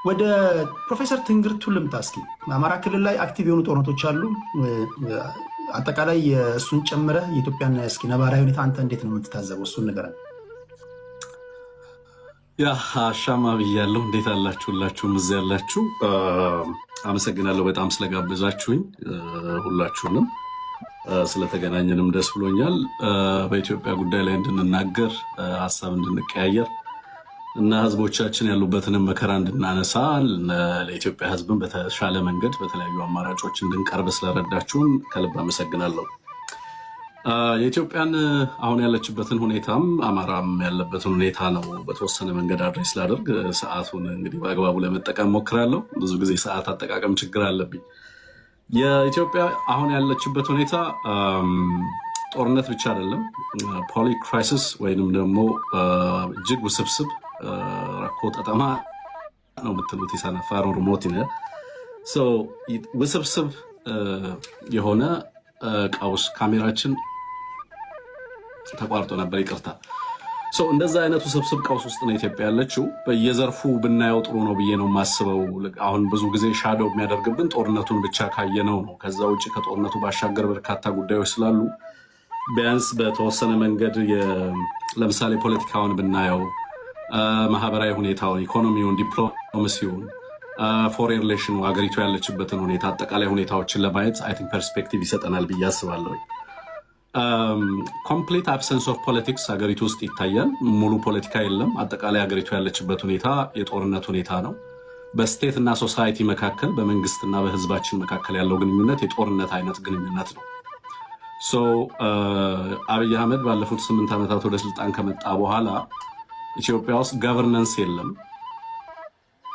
ወደ ፕሮፌሰር ትንግርቱ ልምጣ እስኪ። አማራ ክልል ላይ አክቲቭ የሆኑ ጦርነቶች አሉ። አጠቃላይ እሱን ጨምረህ የኢትዮጵያን እስኪ ነባራዊ ሁኔታ አንተ እንዴት ነው የምትታዘበው? እሱን ንገረን። ያ አሻማ ብያለሁ። እንዴት አላችሁላችሁም? እዚህ ያላችሁ አመሰግናለሁ በጣም ስለጋበዛችሁኝ። ሁላችሁንም ስለተገናኘንም ደስ ብሎኛል። በኢትዮጵያ ጉዳይ ላይ እንድንናገር ሀሳብ እንድንቀያየር እና ህዝቦቻችን ያሉበትንም መከራ እንድናነሳ ለኢትዮጵያ ህዝብን በተሻለ መንገድ በተለያዩ አማራጮች እንድንቀርብ ስለረዳችሁን ከልብ አመሰግናለሁ። የኢትዮጵያን አሁን ያለችበትን ሁኔታም አማራም ያለበትን ሁኔታ ነው በተወሰነ መንገድ አድሬስ ላደርግ ሰዓቱን እንግዲህ በአግባቡ ለመጠቀም ሞክራለሁ። ብዙ ጊዜ ሰዓት አጠቃቀም ችግር አለብኝ። የኢትዮጵያ አሁን ያለችበት ሁኔታ ጦርነት ብቻ አይደለም፣ ፖሊ ክራይሲስ ወይንም ደግሞ እጅግ ውስብስብ ረኮ ጠጠማ ነው የምትሉት የሳነፋሮ ሪሞት ውስብስብ የሆነ ቀውስ። ካሜራችን ተቋርጦ ነበር፣ ይቅርታ። እንደዛ አይነቱ ውስብስብ ቀውስ ውስጥ ነው ኢትዮጵያ ያለችው። በየዘርፉ ብናየው ጥሩ ነው ብዬ ነው የማስበው። አሁን ብዙ ጊዜ ሻዶው የሚያደርግብን ጦርነቱን ብቻ ካየነው ነው። ከዛ ውጭ ከጦርነቱ ባሻገር በርካታ ጉዳዮች ስላሉ ቢያንስ በተወሰነ መንገድ ለምሳሌ ፖለቲካውን ብናየው፣ ማህበራዊ ሁኔታውን፣ ኢኮኖሚውን፣ ዲፕሎማሲውን፣ ፎሬን ሪሌሽኑ፣ ሀገሪቱ ያለችበትን ሁኔታ፣ አጠቃላይ ሁኔታዎችን ለማየት አይ ቲንክ ፐርስፔክቲቭ ይሰጠናል ብዬ አስባለሁ። ኮምፕሊት አብሰንስ ኦፍ ፖለቲክስ ሀገሪቱ ውስጥ ይታያል። ሙሉ ፖለቲካ የለም። አጠቃላይ ሀገሪቱ ያለችበት ሁኔታ የጦርነት ሁኔታ ነው። በስቴት እና ሶሳይቲ መካከል፣ በመንግስትና በህዝባችን መካከል ያለው ግንኙነት የጦርነት አይነት ግንኙነት ነው። አብይ አህመድ ባለፉት 8 ዓመታት ወደ ስልጣን ከመጣ በኋላ ኢትዮጵያ ውስጥ ገቨርነንስ የለም።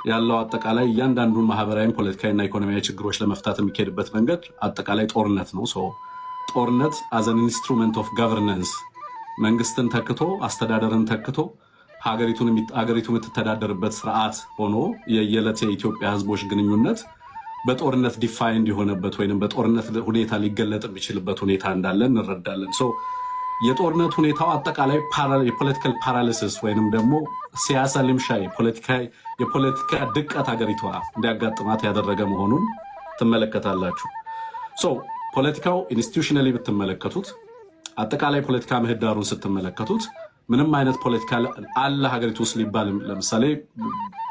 ያለው አጠቃላይ እያንዳንዱን ማህበራዊ፣ ፖለቲካዊና ኢኮኖሚያዊ ችግሮች ለመፍታት የሚካሄድበት መንገድ አጠቃላይ ጦርነት ነው። ጦርነት አዘን ኢንስትሩመንት ኦፍ ገቨርነንስ መንግስትን ተክቶ አስተዳደርን ተክቶ ሀገሪቱ የምትተዳደርበት ስርዓት ሆኖ የየዕለት የኢትዮጵያ ህዝቦች ግንኙነት በጦርነት ዲፋይንድ የሆነበት ወይም በጦርነት ሁኔታ ሊገለጥ የሚችልበት ሁኔታ እንዳለ እንረዳለን። የጦርነት ሁኔታው አጠቃላይ የፖለቲካል ፓራሊሲስ ወይንም ደግሞ ሲያሳ ልምሻ የፖለቲካ ድቀት ሀገሪቷ እንዲያጋጥማት ያደረገ መሆኑን ትመለከታላችሁ። ፖለቲካው ኢንስቲቱሽናሊ ብትመለከቱት፣ አጠቃላይ ፖለቲካ ምህዳሩን ስትመለከቱት ምንም አይነት ፖለቲካ አለ ሀገሪቱ ውስጥ ሊባል ለምሳሌ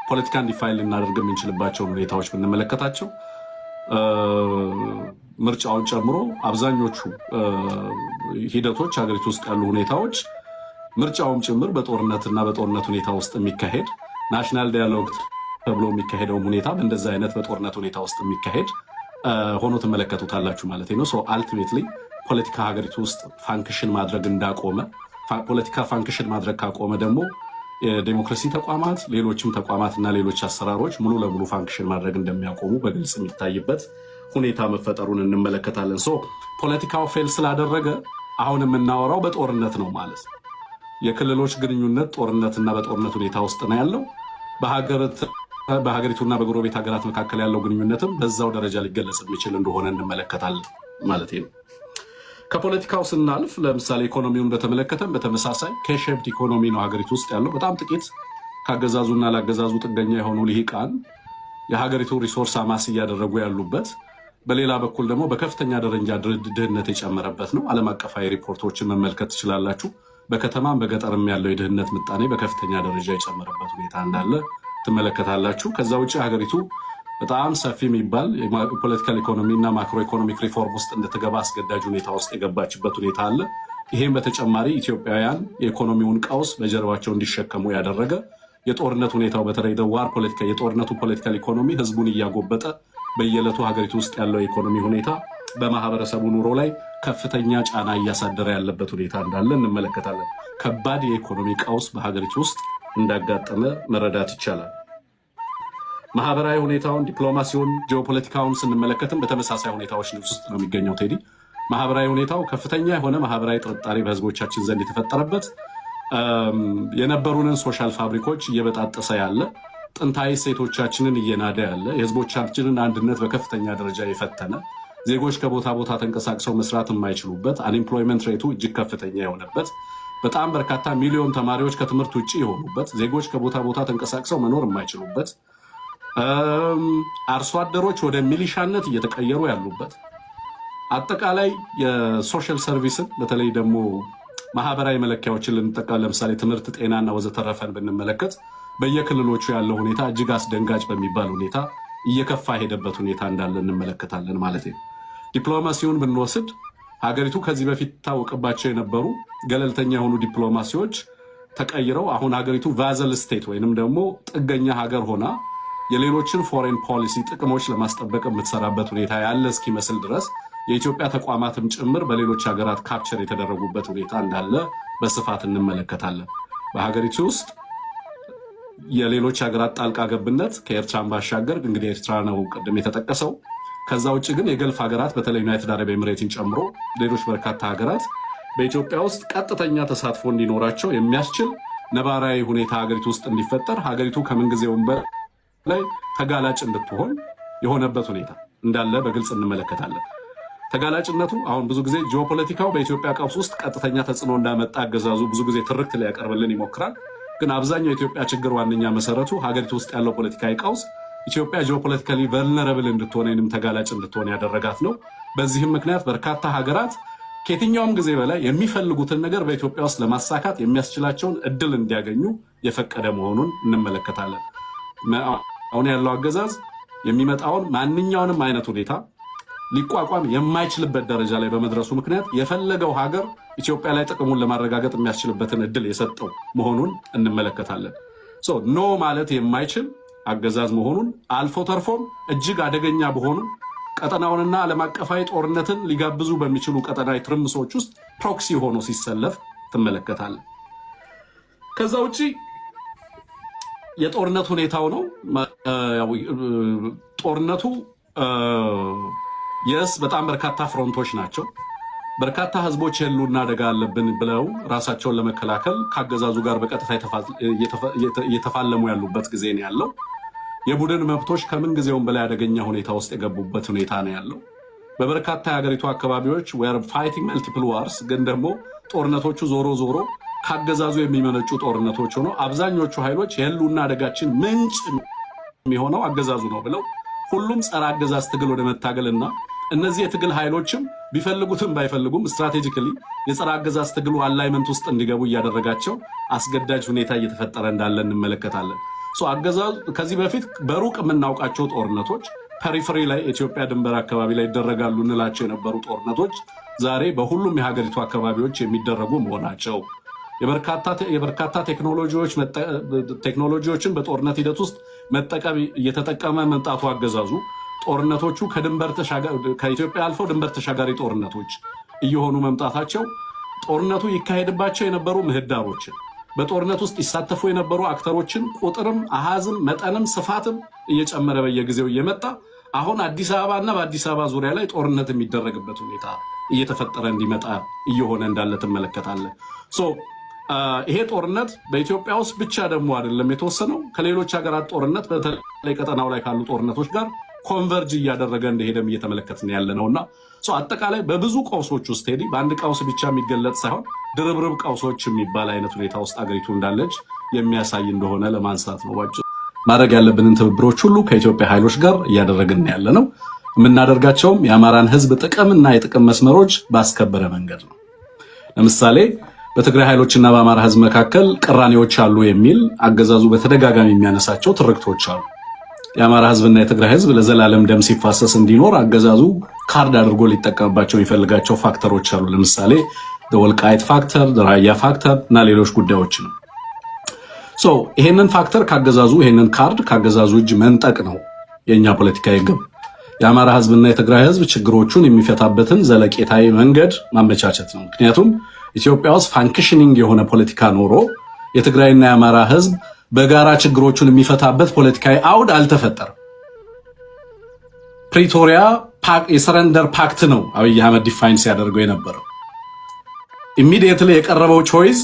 ፖለቲካን ዲፋይን ልናደርግ የምንችልባቸውን ሁኔታዎች ብንመለከታቸው ምርጫውን ጨምሮ አብዛኞቹ ሂደቶች ሀገሪቱ ውስጥ ያሉ ሁኔታዎች ምርጫውም ጭምር በጦርነትና በጦርነት ሁኔታ ውስጥ የሚካሄድ ናሽናል ዳያሎግ ተብሎ የሚካሄደው ሁኔታ በእንደዚህ አይነት በጦርነት ሁኔታ ውስጥ የሚካሄድ ሆኖ ትመለከቱታላችሁ ማለት ነው። አልቲሜትሊ ፖለቲካ ሀገሪቱ ውስጥ ፋንክሽን ማድረግ እንዳቆመ፣ ፖለቲካ ፋንክሽን ማድረግ ካቆመ ደግሞ የዴሞክራሲ ተቋማት፣ ሌሎችም ተቋማት እና ሌሎች አሰራሮች ሙሉ ለሙሉ ፋንክሽን ማድረግ እንደሚያቆሙ በግልጽ የሚታይበት ሁኔታ መፈጠሩን እንመለከታለን። ፖለቲካው ፌል ስላደረገ አሁን የምናወራው በጦርነት ነው ማለት ነው። የክልሎች ግንኙነት ጦርነትና በጦርነት ሁኔታ ውስጥ ነው ያለው። በሀገሪቱና በጎረቤት ሀገራት መካከል ያለው ግንኙነትም በዛው ደረጃ ሊገለጽ የሚችል እንደሆነ እንመለከታለን ማለት ነው። ከፖለቲካው ስናልፍ ለምሳሌ ኢኮኖሚውን በተመለከተም በተመሳሳይ ከሼፕድ ኢኮኖሚ ነው ሀገሪቱ ውስጥ ያለው። በጣም ጥቂት ካገዛዙና ላገዛዙ ጥገኛ የሆኑ ልሂቃን የሀገሪቱ ሪሶርስ አማስ እያደረጉ ያሉበት፣ በሌላ በኩል ደግሞ በከፍተኛ ደረጃ ድህነት የጨመረበት ነው። ዓለም አቀፋዊ ሪፖርቶችን መመልከት ትችላላችሁ። በከተማም በገጠርም ያለው የድህነት ምጣኔ በከፍተኛ ደረጃ የጨመረበት ሁኔታ እንዳለ ትመለከታላችሁ። ከዛ ውጭ ሀገሪቱ በጣም ሰፊ የሚባል የፖለቲካል ኢኮኖሚ እና ማክሮ ኢኮኖሚክ ሪፎርም ውስጥ እንድትገባ አስገዳጅ ሁኔታ ውስጥ የገባችበት ሁኔታ አለ። ይህም በተጨማሪ ኢትዮጵያውያን የኢኮኖሚውን ቀውስ በጀርባቸው እንዲሸከሙ ያደረገ የጦርነት ሁኔታው በተለይ ደዋር ፖለቲካ የጦርነቱ ፖለቲካል ኢኮኖሚ ህዝቡን እያጎበጠ በየዕለቱ ሀገሪቱ ውስጥ ያለው የኢኮኖሚ ሁኔታ በማህበረሰቡ ኑሮ ላይ ከፍተኛ ጫና እያሳደረ ያለበት ሁኔታ እንዳለ እንመለከታለን። ከባድ የኢኮኖሚ ቀውስ በሀገሪቱ ውስጥ እንዳጋጠመ መረዳት ይቻላል። ማህበራዊ ሁኔታውን፣ ዲፕሎማሲውን፣ ጂኦፖለቲካውን ስንመለከትም በተመሳሳይ ሁኔታዎች ውስጥ ነው የሚገኘው። ቴዲ ማህበራዊ ሁኔታው ከፍተኛ የሆነ ማህበራዊ ጥርጣሬ በህዝቦቻችን ዘንድ የተፈጠረበት፣ የነበሩንን ሶሻል ፋብሪኮች እየበጣጠሰ ያለ፣ ጥንታዊ ሴቶቻችንን እየናደ ያለ፣ የህዝቦቻችንን አንድነት በከፍተኛ ደረጃ የፈተነ፣ ዜጎች ከቦታ ቦታ ተንቀሳቅሰው መስራት የማይችሉበት፣ አንኤምፕሎይመንት ሬቱ እጅግ ከፍተኛ የሆነበት፣ በጣም በርካታ ሚሊዮን ተማሪዎች ከትምህርት ውጭ የሆኑበት፣ ዜጎች ከቦታ ቦታ ተንቀሳቅሰው መኖር የማይችሉበት፣ አርሶ አደሮች ወደ ሚሊሻነት እየተቀየሩ ያሉበት አጠቃላይ የሶሻል ሰርቪስን በተለይ ደግሞ ማህበራዊ መለኪያዎችን ልንጠቀም ለምሳሌ ትምህርት፣ ጤናና ወዘተረፈን ብንመለከት በየክልሎቹ ያለው ሁኔታ እጅግ አስደንጋጭ በሚባል ሁኔታ እየከፋ ሄደበት ሁኔታ እንዳለ እንመለከታለን ማለት ነው። ዲፕሎማሲውን ብንወስድ ሀገሪቱ ከዚህ በፊት ታወቅባቸው የነበሩ ገለልተኛ የሆኑ ዲፕሎማሲዎች ተቀይረው አሁን ሀገሪቱ ቫዘል ስቴት ወይንም ደግሞ ጥገኛ ሀገር ሆና የሌሎችን ፎሬን ፖሊሲ ጥቅሞች ለማስጠበቅ የምትሰራበት ሁኔታ ያለ እስኪመስል ድረስ የኢትዮጵያ ተቋማትም ጭምር በሌሎች ሀገራት ካፕቸር የተደረጉበት ሁኔታ እንዳለ በስፋት እንመለከታለን። በሀገሪቱ ውስጥ የሌሎች ሀገራት ጣልቃ ገብነት ከኤርትራን ባሻገር እንግዲህ ኤርትራ ነው ቅድም የተጠቀሰው። ከዛ ውጭ ግን የገልፍ ሀገራት በተለይ ዩናይትድ አረብ ኤምሬትን ጨምሮ ሌሎች በርካታ ሀገራት በኢትዮጵያ ውስጥ ቀጥተኛ ተሳትፎ እንዲኖራቸው የሚያስችል ነባራዊ ሁኔታ ሀገሪቱ ውስጥ እንዲፈጠር ሀገሪቱ ከምንጊዜውም በላይ ተጋላጭ እንድትሆን የሆነበት ሁኔታ እንዳለ በግልጽ እንመለከታለን። ተጋላጭነቱ አሁን ብዙ ጊዜ ጂኦፖለቲካው በኢትዮጵያ ቀውስ ውስጥ ቀጥተኛ ተጽዕኖ እንዳመጣ አገዛዙ ብዙ ጊዜ ትርክት ሊያቀርብልን ይሞክራል። ግን አብዛኛው የኢትዮጵያ ችግር ዋነኛ መሰረቱ ሀገሪቱ ውስጥ ያለው ፖለቲካዊ ቀውስ ኢትዮጵያ ጂኦፖለቲካሊ ቨልነረብል እንድትሆን ወይም ተጋላጭ እንድትሆን ያደረጋት ነው። በዚህም ምክንያት በርካታ ሀገራት ከየትኛውም ጊዜ በላይ የሚፈልጉትን ነገር በኢትዮጵያ ውስጥ ለማሳካት የሚያስችላቸውን እድል እንዲያገኙ የፈቀደ መሆኑን እንመለከታለን። አሁን ያለው አገዛዝ የሚመጣውን ማንኛውንም አይነት ሁኔታ ሊቋቋም የማይችልበት ደረጃ ላይ በመድረሱ ምክንያት የፈለገው ሀገር ኢትዮጵያ ላይ ጥቅሙን ለማረጋገጥ የሚያስችልበትን እድል የሰጠው መሆኑን እንመለከታለን። ኖ ማለት የማይችል አገዛዝ መሆኑን አልፎ ተርፎም እጅግ አደገኛ በሆኑ ቀጠናውንና ዓለም አቀፋዊ ጦርነትን ሊጋብዙ በሚችሉ ቀጠናዊ ትርምሶች ውስጥ ፕሮክሲ ሆኖ ሲሰለፍ ትመለከታለን። ከዛ ውጪ የጦርነት ሁኔታው ነው። ጦርነቱ በጣም በርካታ ፍሮንቶች ናቸው። በርካታ ህዝቦች የህልውና አደጋ አለብን ብለው ራሳቸውን ለመከላከል ከአገዛዙ ጋር በቀጥታ እየተፋለሙ ያሉበት ጊዜ ነው ያለው። የቡድን መብቶች ከምን ጊዜውም በላይ አደገኛ ሁኔታ ውስጥ የገቡበት ሁኔታ ነው ያለው። በበርካታ የሀገሪቱ አካባቢዎች we're fighting multiple wars፣ ግን ደግሞ ጦርነቶቹ ዞሮ ዞሮ ካገዛዙ የሚመነጩ ጦርነቶች ሆነው አብዛኞቹ ኃይሎች የህልውና አደጋችን ምንጭ የሚሆነው አገዛዙ ነው ብለው ሁሉም ጸረ አገዛዝ ትግል ወደ መታገልና እነዚህ የትግል ኃይሎችም ቢፈልጉትም ባይፈልጉም ስትራቴጂካሊ የጸረ አገዛዝ ትግሉ አላይመንት ውስጥ እንዲገቡ እያደረጋቸው አስገዳጅ ሁኔታ እየተፈጠረ እንዳለ እንመለከታለን። አገዛዙ ከዚህ በፊት በሩቅ የምናውቃቸው ጦርነቶች ፐሪፈሪ ላይ ኢትዮጵያ ድንበር አካባቢ ላይ ይደረጋሉ እንላቸው የነበሩ ጦርነቶች ዛሬ በሁሉም የሀገሪቱ አካባቢዎች የሚደረጉ መሆናቸው፣ የበርካታ ቴክኖሎጂዎችን በጦርነት ሂደት ውስጥ እየተጠቀመ መምጣቱ አገዛዙ ጦርነቶቹ ከኢትዮጵያ አልፈው ድንበር ተሻጋሪ ጦርነቶች እየሆኑ መምጣታቸው ጦርነቱ ይካሄድባቸው የነበሩ ምህዳሮችን በጦርነት ውስጥ ይሳተፉ የነበሩ አክተሮችን ቁጥርም አሃዝም መጠንም ስፋትም እየጨመረ በየጊዜው እየመጣ አሁን አዲስ አበባና በአዲስ አበባ ዙሪያ ላይ ጦርነት የሚደረግበት ሁኔታ እየተፈጠረ እንዲመጣ እየሆነ እንዳለ ትመለከታለህ። ይሄ ጦርነት በኢትዮጵያ ውስጥ ብቻ ደግሞ አይደለም የተወሰነው፣ ከሌሎች ሀገራት ጦርነት በተለይ ቀጠናው ላይ ካሉ ጦርነቶች ጋር ኮንቨርጅ እያደረገ እንደሄደም እየተመለከትን ያለ ነውና አጠቃላይ በብዙ ቀውሶች ውስጥ ሄዲ በአንድ ቀውስ ብቻ የሚገለጽ ሳይሆን ድርብርብ ቀውሶች የሚባል አይነት ሁኔታ ውስጥ አገሪቱ እንዳለች የሚያሳይ እንደሆነ ለማንሳት ነው። ማድረግ ያለብንን ትብብሮች ሁሉ ከኢትዮጵያ ኃይሎች ጋር እያደረግን ያለ ነው። የምናደርጋቸውም የአማራን ሕዝብ ጥቅምና የጥቅም መስመሮች ባስከበረ መንገድ ነው። ለምሳሌ በትግራይ ኃይሎችና በአማራ ሕዝብ መካከል ቅራኔዎች አሉ የሚል አገዛዙ በተደጋጋሚ የሚያነሳቸው ትርክቶች አሉ። የአማራ ሕዝብና የትግራይ ሕዝብ ለዘላለም ደም ሲፋሰስ እንዲኖር አገዛዙ ካርድ አድርጎ ሊጠቀምባቸው የሚፈልጋቸው ፋክተሮች አሉ። ለምሳሌ ወልቃይት ፋክተር፣ ራያ ፋክተር እና ሌሎች ጉዳዮች ነው። ይሄንን ፋክተር ይሄንን ካርድ ካገዛዙ እጅ መንጠቅ ነው የኛ ፖለቲካዊ ግብ። የአማራ ሕዝብና የትግራይ ሕዝብ ችግሮቹን የሚፈታበትን ዘለቄታዊ መንገድ ማመቻቸት ነው። ምክንያቱም ኢትዮጵያ ውስጥ ፋንክሽኒንግ የሆነ ፖለቲካ ኖሮ የትግራይና የአማራ ሕዝብ በጋራ ችግሮቹን የሚፈታበት ፖለቲካዊ አውድ አልተፈጠረም። ፕሪቶሪያ የሰረንደር ፓክት ነው አብይ አህመድ ዲፋይን ሲያደርገው የነበረው። ኢሚዲየትሊ የቀረበው ቾይዝ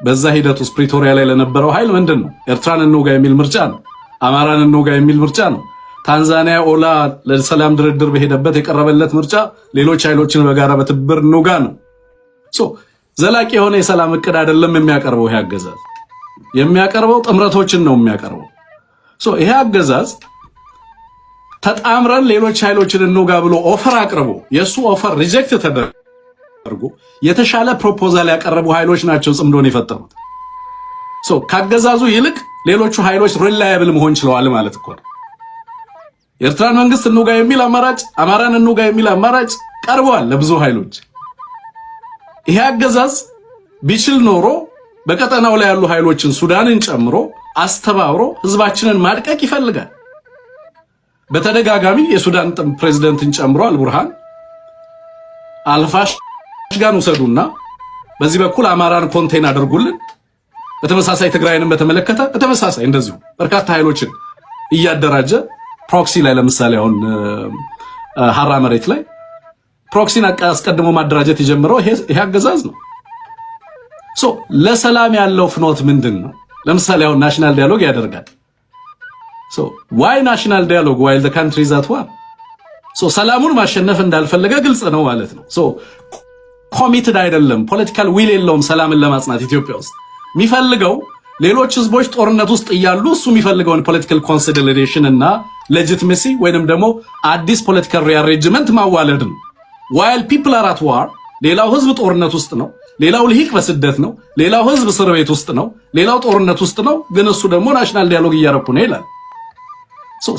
በዛ ሂደት ውስጥ ፕሪቶሪያ ላይ ለነበረው ኃይል ምንድን ነው? ኤርትራን እንውጋ የሚል ምርጫ ነው። አማራን እንውጋ የሚል ምርጫ ነው። ታንዛኒያ ኦላ ለሰላም ድርድር በሄደበት የቀረበለት ምርጫ ሌሎች ኃይሎችን በጋራ በትብብር እንውጋ ነው። ዘላቂ የሆነ የሰላም እቅድ አይደለም የሚያቀርበው ይሄ አገዛዝ። የሚያቀርበው ጥምረቶችን ነው የሚያቀርበው። ይሄ አገዛዝ ተጣምረን ሌሎች ኃይሎችን እንውጋ ብሎ ኦፈር አቅርቦ የሱ ኦፈር ሪጀክት ተደርጎ የተሻለ ፕሮፖዛል ያቀረቡ ኃይሎች ናቸው ጽምዶን የፈጠሩት። ካገዛዙ ይልቅ ሌሎቹ ኃይሎች ሪላያብል መሆን ችለዋል ማለት እኮ ነው። የኤርትራን መንግስት እንውጋ የሚል አማራጭ፣ አማራን እንውጋ የሚል አማራጭ ቀርበዋል ለብዙ ኃይሎች። ይሄ አገዛዝ ቢችል ኖሮ በቀጠናው ላይ ያሉ ኃይሎችን ሱዳንን ጨምሮ አስተባብሮ ህዝባችንን ማድቀቅ ይፈልጋል። በተደጋጋሚ የሱዳን ፕሬዝዳንትን ጨምሮ አልቡርሃን አልፋሽጋን ውሰዱና በዚህ በኩል አማራን ኮንቴን አድርጉልን፣ በተመሳሳይ ትግራይንም በተመለከተ በተመሳሳይ እንደዚሁ በርካታ ኃይሎችን እያደራጀ ፕሮክሲ ላይ ለምሳሌ አሁን ሐራ መሬት ላይ ፕሮክሲን አስቀድሞ ማደራጀት የጀመረው ይሄ አገዛዝ ነው። ለሰላም ያለው ፍኖት ምንድን ነው? ለምሳሌ አሁን ናሽናል ዲያሎግ ያደርጋል። ዋይ ናሽናል ዲያሎግ ዋይል ዘ ካንትሪ ዛት ዋር? ሰላሙን ማሸነፍ እንዳልፈለገ ግልጽ ነው ማለት ነው። ኮሚትድ አይደለም፣ ፖለቲካል ዊል የለውም ሰላምን ለማጽናት ኢትዮጵያ ውስጥ። የሚፈልገው ሌሎች ህዝቦች ጦርነት ውስጥ እያሉ እሱ የሚፈልገውን ፖለቲካል ኮንሲደሬሽን እና ሌጂቲሜሲ ወይንም ደግሞ አዲስ ፖለቲካል ሪአሬንጅመንት ማዋለድ ነው። ዋይል ፒፕል አር አት ዋር፣ ሌላው ህዝብ ጦርነት ውስጥ ነው፣ ሌላው ልሂቅ በስደት ነው፣ ሌላው ህዝብ እስር ቤት ውስጥ ነው፣ ሌላው ጦርነት ውስጥ ነው። ግን እሱ ደግሞ ናሽናል ዲያሎግ እያረኩ ነው ይላል።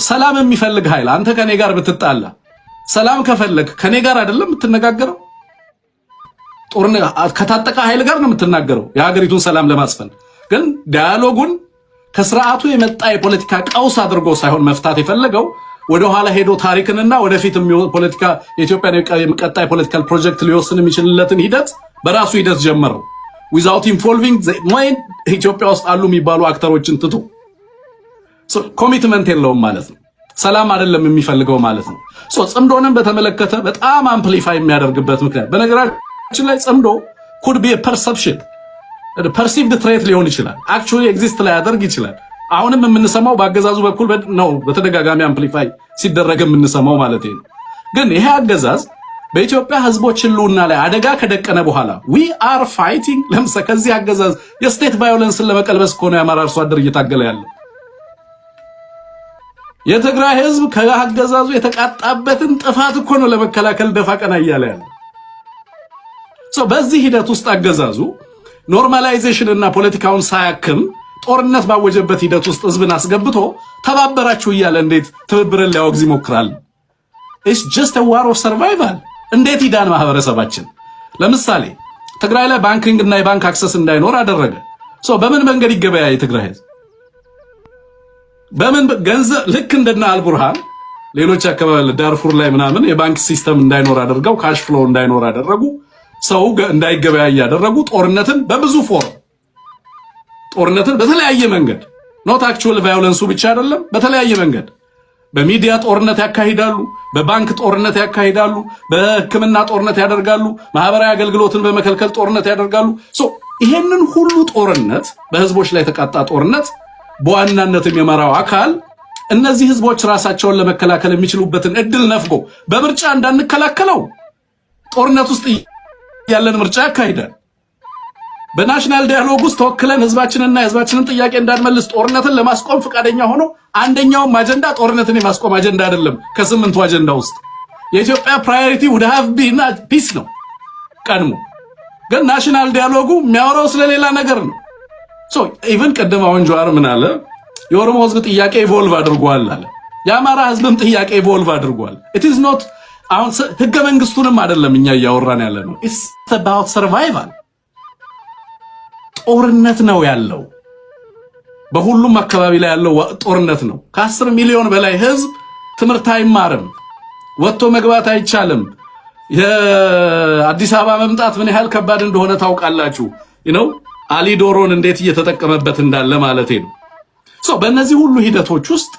ሰላም የሚፈልግ ኃይል አንተ ከኔ ጋር ብትጣላ ሰላም ከፈለግ ከኔ ጋር አይደለም የምትነጋገረው፣ ጦርነት ከታጠቀ ኃይል ጋር ነው የምትናገረው የሀገሪቱን ሰላም ለማስፈን። ግን ዲያሎጉን ከስርዓቱ የመጣ የፖለቲካ ቀውስ አድርጎ ሳይሆን መፍታት የፈለገው ወደ ኋላ ሄዶ ታሪክንና ወደፊት ፖለቲካ የኢትዮጵያን ቀጣይ ፖለቲካል ፕሮጀክት ሊወስን የሚችልለትን ሂደት በራሱ ሂደት ጀመረው ዊዛውት ኢንቮልቪንግ ኢትዮጵያ ውስጥ አሉ የሚባሉ አክተሮችን ትቶ ኮሚትመንት የለውም ማለት ነው። ሰላም አይደለም የሚፈልገው ማለት ነው። ጽምዶንም በተመለከተ በጣም አምፕሊፋይ የሚያደርግበት ምክንያት በነገራችን ላይ ጽምዶ ኩድ ቢ ፐርሰፕሽን ፐርሲቭድ ትሬት ሊሆን ይችላል፣ አክቹዋሊ ኤግዚስት ላይ ያደርግ ይችላል። አሁንም የምንሰማው በአገዛዙ በኩል ነው፣ በተደጋጋሚ አምፕሊፋይ ሲደረግ የምንሰማው ማለት ነው። ግን ይሄ አገዛዝ በኢትዮጵያ ህዝቦች ህልውና ላይ አደጋ ከደቀነ በኋላ ዊ አር ፋይቲንግ ለምሳሌ ከዚህ አገዛዝ የስቴት ቫዮለንስን ለመቀልበስ እኮ ነው የአማራ አርሶ አደር እየታገለ ያለው። የትግራይ ህዝብ ከአገዛዙ የተቃጣበትን ጥፋት እኮ ነው ለመከላከል ደፋ ቀና እያለ ያለው። በዚህ ሂደት ውስጥ አገዛዙ ኖርማላይዜሽን እና ፖለቲካውን ሳያክም ጦርነት ባወጀበት ሂደት ውስጥ ህዝብን አስገብቶ ተባበራችሁ እያለ እንዴት ትብብርን ሊያወግዝ ይሞክራል? ኢትስ ጀስት አ ዋር ኦፍ ሰርቫይቫል። እንዴት ይዳን ማህበረሰባችን? ለምሳሌ ትግራይ ላይ ባንኪንግ እና የባንክ አክሰስ እንዳይኖር አደረገ። በምን መንገድ ይገበያ የትግራይ ህዝብ? በምን ገንዘብ? ልክ እንደና አልቡርሃን ሌሎች አካባቢ ዳርፉር ላይ ምናምን የባንክ ሲስተም እንዳይኖር አደረገው፣ ካሽ ፍሎ እንዳይኖር አደረጉ፣ ሰው እንዳይገበያ ያደረጉ፣ ጦርነትን በብዙ ፎርም ጦርነትን በተለያየ መንገድ ኖት አክቹዋል ቫዮለንሱ ብቻ አይደለም፣ በተለያየ መንገድ በሚዲያ ጦርነት ያካሂዳሉ፣ በባንክ ጦርነት ያካሂዳሉ፣ በሕክምና ጦርነት ያደርጋሉ፣ ማህበራዊ አገልግሎትን በመከልከል ጦርነት ያደርጋሉ። ይሄንን ሁሉ ጦርነት በህዝቦች ላይ የተቃጣ ጦርነት በዋናነት የሚመራው አካል እነዚህ ህዝቦች ራሳቸውን ለመከላከል የሚችሉበትን እድል ነፍጎ በምርጫ እንዳንከላከለው ጦርነት ውስጥ ያለን ምርጫ ያካሂዳል። በናሽናል ዲያሎግ ውስጥ ተወክለን ህዝባችንና የህዝባችንን ጥያቄ እንዳንመልስ ጦርነትን ለማስቆም ፈቃደኛ ሆኖ አንደኛውም አጀንዳ ጦርነትን የማስቆም አጀንዳ አይደለም። ከ8ቱ አጀንዳ ውስጥ የኢትዮጵያ ፕራዮሪቲ would have been ፒስ ነው ቀድሞ። ግን ናሽናል ዲያሎጉ የሚያወራው ስለሌላ ነገር ነው። ኢቭን ቀደም አሁን ጀዋር ምን አለ? የኦሮሞ ህዝብ ጥያቄ ኢቮልቭ አድርጓል አለ። የአማራ ህዝብም ጥያቄ ኢቮልቭ አድርጓል። it is not አሁን ህገ መንግስቱንም አይደለም እኛ እያወራን ያለ ነው። it's about survival። ጦርነት ነው ያለው፣ በሁሉም አካባቢ ላይ ያለው ጦርነት ነው። ከ10 ሚሊዮን በላይ ህዝብ ትምህርት አይማርም፣ ወጥቶ መግባት አይቻልም። የአዲስ አበባ መምጣት ምን ያህል ከባድ እንደሆነ ታውቃላችሁ። አሊ ዶሮን እንዴት እየተጠቀመበት እንዳለ ማለት ነው። በእነዚህ ሁሉ ሂደቶች ውስጥ